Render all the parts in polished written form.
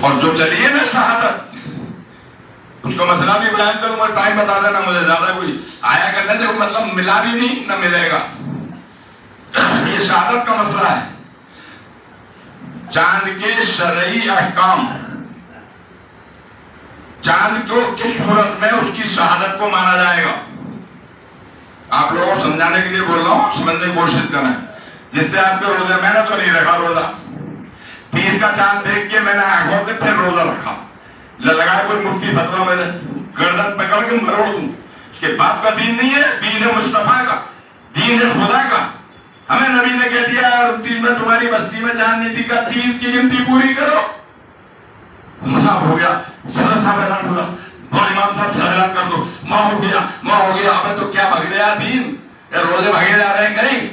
اور جو چلیے نا شہادت، اس کا مسئلہ بھی بیان کروں گا، ٹائم بتا دینا مجھے، زیادہ کوئی آیا کرنے سے مطلب ملا بھی نہیں نہ ملے گا۔ یہ شہادت کا مسئلہ ہے۔ چاند کے شرعی احکام، چاند کو کس صورت میں اس کی شہادت کو مانا جائے گا، آپ لوگوں کو سمجھانے کے لیے بول رہا ہوں، سمجھنے کی کوشش کریں، جس سے آپ کے روزے، میں نے تو نہیں رکھا روزہ، 30 کا چاند دیکھ کے میں نے آنکھوں سے پھر روزہ رکھا، لگا کوئی مفتی فتویٰ میرے گردن پکڑ کے مروڑ دوں، اس کے باپ کا دین نہیں ہے، دین ہے مصطفیٰ کا، دین ہے خدا کا۔ ہمیں نبی نے کہہ دیا 29 میں تمہاری بستی میں چاند نہیں دکھا، 30 کی گنتی پوری کرو۔ مذہب ہو گیا، صدر صاحب اعلان ہوگا، اور امام صاحب سے اعلان کر دو، ماں ہو گیا، ماں ہو گیا، اب تو کیا بھگ رہا دین، یا روزے بھگے جا رہے ہیں کہیں؟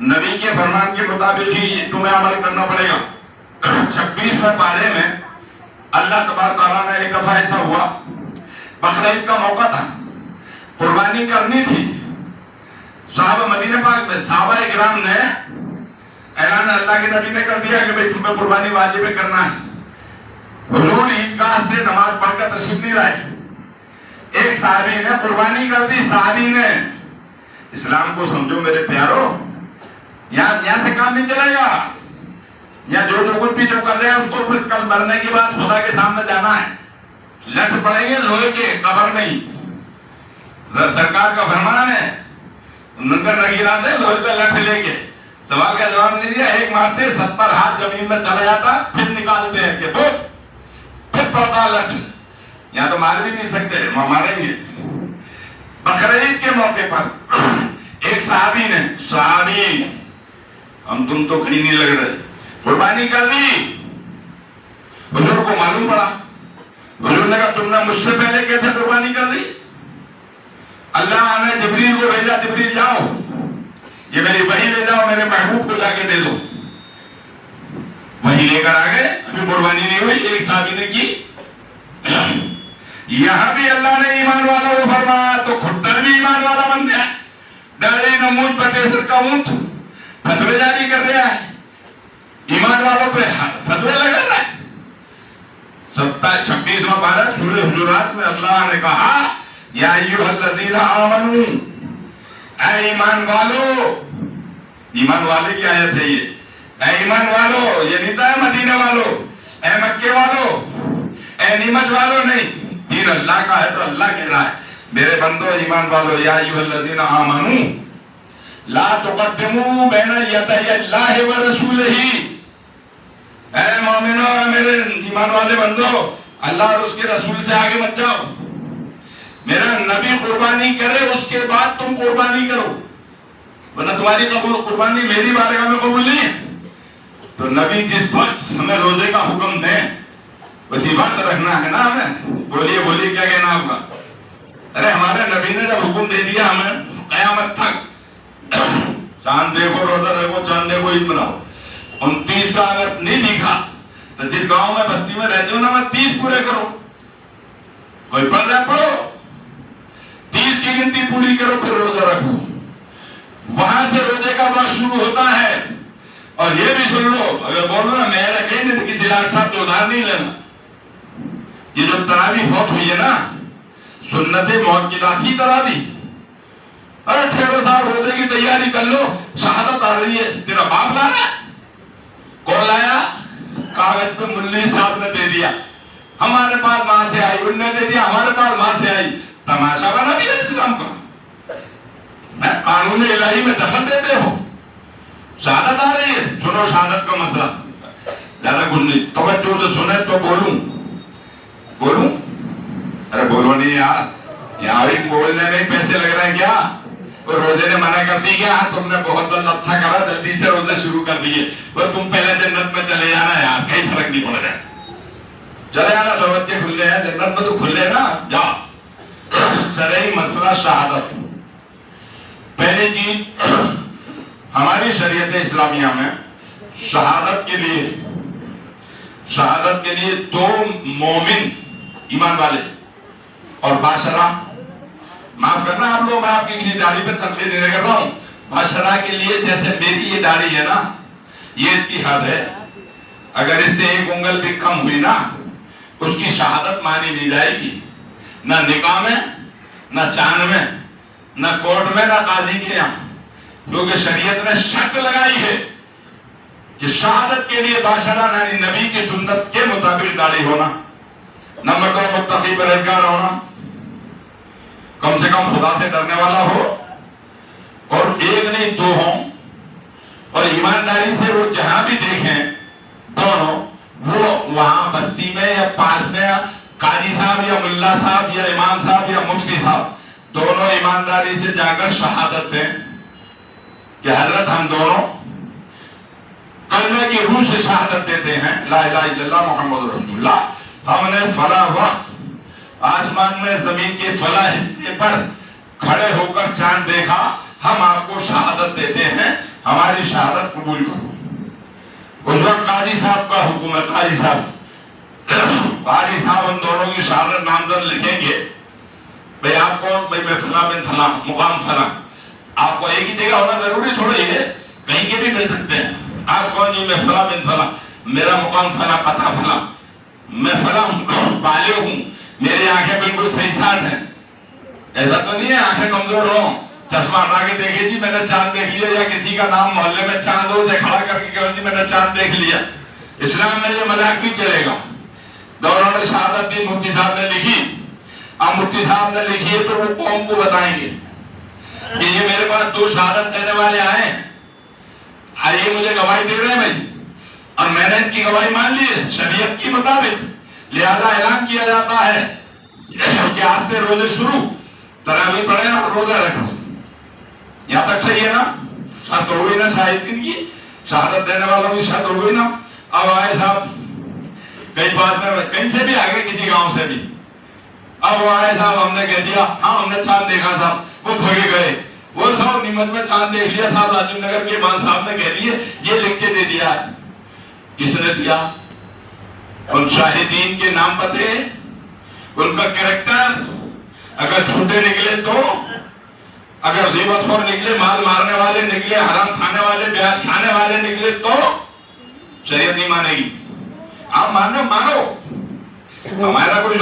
نبی کے فرمان کے مطابق ہی تمہیں عمل کرنا پڑے گا۔ 26ویں پارے میں اللہ تبارک تعالیٰ نے ایک دفعہ ایسا ہوا، بقرعید کا موقع تھا، قربانی کرنی تھی، صحابہ مدینہ پاک میں صحابہ اکرام نے اعلان اللہ کے نبی نے کر دیا کہ بھئی تمہیں قربانی واجب کرنا ہے۔ حضور عیدگاہ سے نماز پڑھ کر تشریف نہیں لائے، ایک صحابی نے قربانی کر دی، صحابی نے۔ اسلام کو سمجھو میرے پیارو، یہاں سے کام نہیں چلے گا، یا جو کچھ بھی جو کر رہے ہیں اس کو کل مرنے کے بعد خدا کے سامنے جانا ہے، لٹ پڑیں گے لوہے کے، قبر نہیں۔ سرکار کا فرمان ہے، منکر نکیر آتے لوہے کا لٹ لے کے، سوال کا جواب نہیں دیا، ایک مارتے 70 ہاتھ زمین میں چلا جاتا، پھر نکالتے ہیں کہ بوٹ، پھر پڑتا لٹ، یہاں تو مار بھی نہیں سکتے، ماریں گے۔ بقرعید کے موقع پر ایک صحابی نے، صحابی ہم تم تو کہیں نہیں لگ رہے، قربانی کر دی۔ حضور کو معلوم پڑا، حضور نے کہا تم نے مجھ سے پہلے کیسے قربانی کر دی؟ اللہ نے جبریل کو بھیجا، جبریل جاؤ یہ میری وحی لے جاؤ، میرے محبوب کو جا کے دے دو۔ وحی لے کر آگئے، ابھی قربانی نہیں ہوئی، ایک صحابی نے کی۔ یہاں بھی اللہ نے ایمان والا وہ فرمایا تو کھٹر بھی ایمان والا بن گیا، ڈاڑی نمود بٹے سر کا اونٹ، فتوے جاری کر رہا ہے، ایمان والوں پہ فتوے لگا رہا ہے۔ 26واں پارہ سورہ حجرات میں اللہ نے کہا یا ایھا الذین آمنو، اے ایمان والو، ایمان والے کی آیت ہے یہ، اے ایمان والو، یہ نہیں تھا مدینہ والو، اے مکے والو، اے نیمچ والو نہیں، دین اللہ کا ہے تو اللہ کہہ رہا ہے میرے بندو ایمان والو، یا ایھا الذین آمنو لا تقدموا بین یدی اللہ ورسولہ، اے مومنو، اے میرے ایمان والے بندو، اللہ اور اس کے رسول سے آگے مت جاؤ، میرا نبی قربانی کرے اس کے بعد تم قربانی کرو، ورنہ تمہاری قربانی میری بارگاہ میں قبول نہیں ہے۔ تو نبی جس وقت ہمیں روزے کا حکم دیں بس یہ بات رکھنا ہے نا ہمیں، بولیے بولیے کیا کہنا آپ کا؟ ارے ہمارے نبی نے جب حکم دے دیا ہمیں قیامت تک چاند دیکھو روزہ رکھو، چاند دیکھو عید مناؤ، 29 کا اگر نہیں دکھا تو جس گاؤں میں بستی میں رہتے ہو نا، 30 پورے کرو، کوئی پڑھ رہا پڑھو، 30 کی گنتی پوری کرو پھر روزہ رکھو، وہاں سے روزے کا وقت شروع ہوتا ہے۔ اور یہ بھی سن لو، اگر بولو نا میں رکھے نہیں تو کسی ڈاکٹر صاحب سے ادھار نہیں لینا، یہ جو تراویح فوت ہوئی ہے نا، سنت موقدات ہی تراویح، ارے ٹھہرو صاحب روزے کی تیاری کر لو، شہادت آ رہی ہے، تیرا باپ لا رہا ہے، کون لایا؟ کاغذ پہ ملی صاحب نے دے دیا، ہمارے پاس ماں سے آئی، انہوں نے دے دیا ہمارے پاس ماں سے آئی، تماشا بنا دیا اسلام کا، قانون الہی میں دخل دیتے ہو۔ شہادت آ رہی ہے، سنو شہادت کا مسئلہ، زیادہ کچھ نہیں، توجہ سے سنے تو بولوں؟ ارے بولو نہیں یار، یہاں بھی بولنے میں پیسے لگ رہے ہیں کیا؟ وہ روزے نے منع کر دی کیا؟ تم نے بہت اچھا کرا، جلدی سے روزے شروع کر دیے، وہ تم پہلے جنت میں چلے جانا یار، کہیں فرق نہیں پڑ رہا، چلے جانا، دروازے کھلے ہیں جنت میں تو کھلے نا، جاؤ۔ شرعی مسئلہ شہادت، پہلی چیز ہماری شریعت اسلامیہ میں شہادت کے لیے 2 مومن ایمان والے اور باشرہ، معاف کرنا آپ لوگ، میں آپ کی کسی داڑھی پہ تنقید نہیں کر رہا ہوں، باشرہ کے لیے جیسے میری یہ داڑھی ہے نا، یہ اس کی حد ہے، اگر اس سے ایک انگل بھی کم ہوئی نا اس کی شہادت مانی نہیں جائے گی، نہ نکاح میں، نہ چاند میں، نہ کورٹ میں، نہ قاضی کے یہاں، کیونکہ شریعت نے شرط لگائی ہے کہ شہادت کے لیے باشرہ یعنی نبی کی سنت کے مطابق داڑھی ہونا، نمبر 2 متقی پرہیزگار ہونا، کم سے کم خدا سے ڈرنے والا ہو، اور ایک نہیں 2 ہوں، اور ایمانداری سے وہ جہاں بھی دیکھیں دونوں، وہ وہاں بستی میں یا پاس میں قاضی صاحب یا ملا صاحب یا امام صاحب یا مفتی صاحب دونوں ایمانداری سے جا کر شہادت دیں کہ حضرت ہم دونوں کلمے کی روح سے شہادت دیتے ہیں لا الہ الا اللہ محمد رسول اللہ، ہم نے فلاں وقت آسمان میں زمین کے فلاں حصے پر کھڑے ہو کر چاند دیکھا، ہم آپ کو شہادت دیتے ہیں، ہماری شہادت قبول کرو۔ اس وقت قاضی صاحب کا حکم ہے، قاضی صاحب ان دونوں کی شہادت نامزد لکھیں گے، بھئی آپ کون؟ بھئی میں فلاں بن فلاں، مقام فلاں۔ آپ کو ایک ہی جگہ ہونا ضروری تھوڑی ہے، کہیں کے بھی مل سکتے ہیں۔ آپ کون؟ جی میں فلاں بن فلاں، میرا مقام فلاں، پتہ فلاں، میں فلاں بالغ ہوں، میری آنکھیں بالکل صحیح ساتھ ہیں۔ ایسا تو نہیں ہے آنکھیں کمزور ہوں، چشمہ ہٹا کے دیکھے جی میں نے چاند دیکھ لیا، یا کسی کا نام محلے میں چاند ہو سے کھڑا کر کے کہو جی میں نے چاند دیکھ لیا۔ اسلام میں یہ مذاق نہیں چلے گا۔ دونوں نے شہادت دی، مفتی صاحب نے لکھی، اب مفتی صاحب نے لکھی ہے تو وہ قوم کو بتائیں گے کہ یہ میرے پاس 2 شہادت دینے والے آئے ہیں، آئیے مجھے گواہی دے رہے ہیں بھائی، اور میں نے ان کی گواہی مان لی ہے شریعت کی مطابق، لہذا اعلان کیا جاتا ہے کہ آج سے روزے شروع، تراویح پڑھیں اور روزہ رکھو۔ یہاں تک صحیح ہے نا؟ شرط ہو گئی نا شاہدین کی، شہادت دینے والوں کی شرط ہو گئی نا؟ اب آئے صاحب کئی بات میں کہیں سے بھی آگے کسی گاؤں سے بھی، اب وہ آئے صاحب ہم نے کہہ دیا ہاں ہم نے چاند دیکھا صاحب، وہ بھگے گئے، وہ صاحب نیمت میں چاند دیکھ لیا صاحب، راجیو نگر کے امام صاحب نے کہہ دیے یہ لکھ کے دے دیا۔ کس نے دیا؟ ان شاہدین کے نام پتے، ان کا کریکٹر، اگر جھوٹے نکلے تو، اگر غیبت خور نکلے، مال مارنے والے نکلے، حرام کھانے والے، بیاج کھانے والے نکلے تو شریعت نہیں مانے گی۔ آپ مانو، ہمارا کوئی